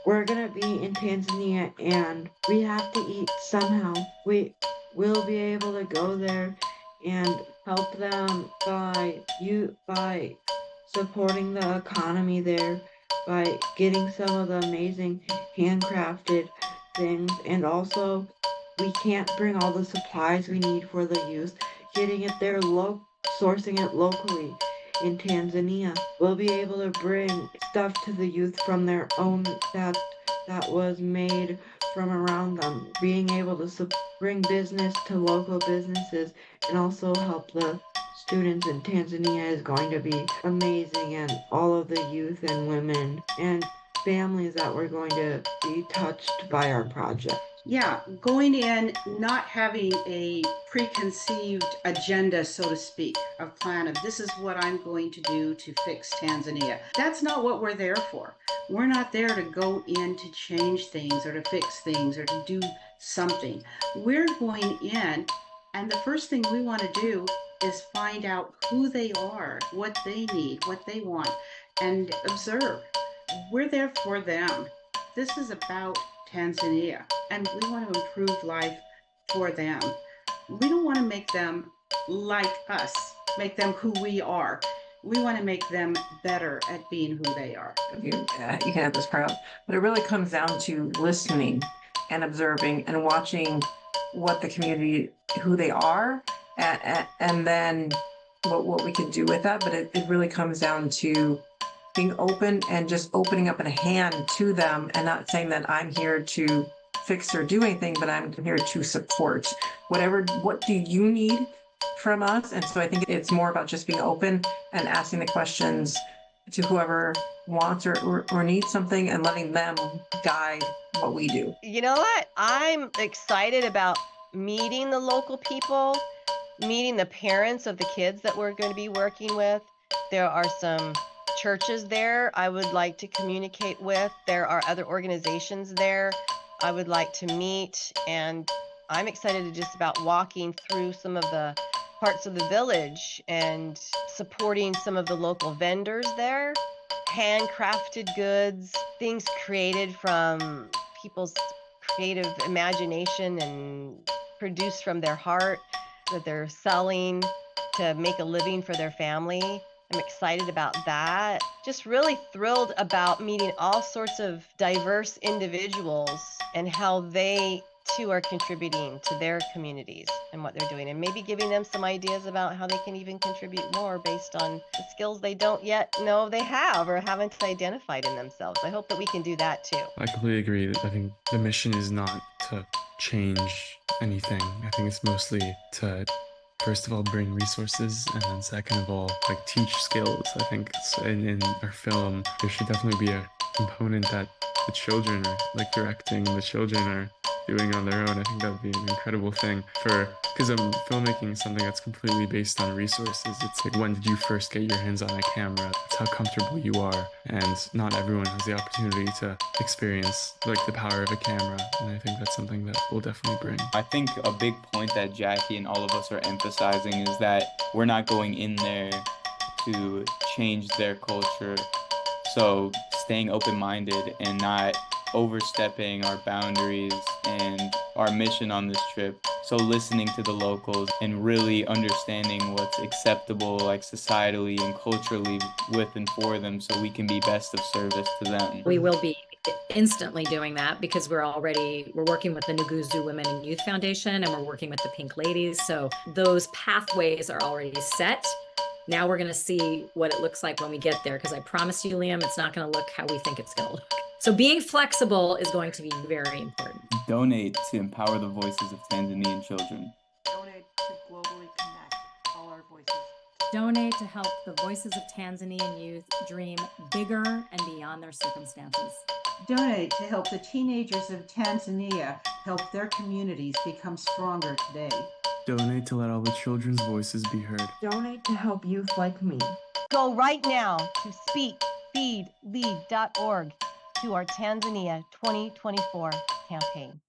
we're gonna be in Tanzania and we have to eat somehow. We will be able to go there and help them by supporting the economy there, by getting some of the amazing handcrafted things, and also we can't bring all the supplies we need for the youth. Getting it there, sourcing it locally in Tanzania, we'll be able to bring stuff to the youth from their own that was made from around them. Being able to bring business to local businesses and also help the students in Tanzania is going to be amazing, and all of the youth and women and families that were going to be touched by our project. Yeah, going in, not having a preconceived agenda, so to speak, of plan of this is what I'm going to do to fix Tanzania. That's not what we're there for. We're not there to go in to change things or to fix things or to do something. We're going in, and the first thing we want to do is find out who they are, what they need, what they want, and observe. We're there for them. This is about Tanzania, and we want to improve life for them. We don't want to make them like us, make them who we are. We want to make them better at being who they are. You can have this part out, but it really comes down to listening and observing and watching what the community, who they are, and then what we can do with that. But it really comes down to being open and just opening up a hand to them and not saying that I'm here to fix or do anything, but I'm here to support what do you need from us? And so I think it's more about just being open and asking the questions to whoever wants or needs something and letting them guide what we do. You know what? I'm excited about meeting the local people, meeting the parents of the kids that we're going to be working with. There are some churches there I would like to communicate with. There are other organizations there I would like to meet. And I'm excited to just about walking through some of the parts of the village and supporting some of the local vendors there. Handcrafted goods, things created from people's creative imagination and produced from their heart that they're selling to make a living for their family. I'm excited about that. Just really thrilled about meeting all sorts of diverse individuals and how they too are contributing to their communities and what they're doing, and maybe giving them some ideas about how they can even contribute more based on the skills they don't yet know they have or haven't identified in themselves. I hope that we can do that too. I completely agree. I think the mission is not to change anything. I think it's mostly to, first of all, bring resources, and then second of all, like teach skills. I think in our film, there should definitely be a component that the children are like directing, and the children are doing on their own. I think that would be an incredible thing because filmmaking is something that's completely based on resources. It's like, when did you first get your hands on a camera? It's how comfortable you are, and not everyone has the opportunity to experience like the power of a camera. And I think that's something that we'll definitely bring. I think a big point that Jackie and all of us are emphasizing is that we're not going in there to change their culture. So staying open-minded and not overstepping our boundaries and our mission on this trip. So listening to the locals and really understanding what's acceptable, like societally and culturally with and for them, so we can be best of service to them. We will be instantly doing that because we're working with the Nguzu Women and Youth Foundation, and we're working with the Pink Ladies. So those pathways are already set. Now we're going to see what it looks like when we get there, because I promise you, Liam, it's not going to look how we think it's going to look. So being flexible is going to be very important. Donate to empower the voices of Tanzanian children. Donate to globally connect all our voices. Donate to help the voices of Tanzanian youth dream bigger and beyond their circumstances. Donate to help the teenagers of Tanzania help their communities become stronger today. Donate to let all the children's voices be heard. Donate to help youth like me. Go right now to speakfeedlead.org to our Tanzania 2024 campaign.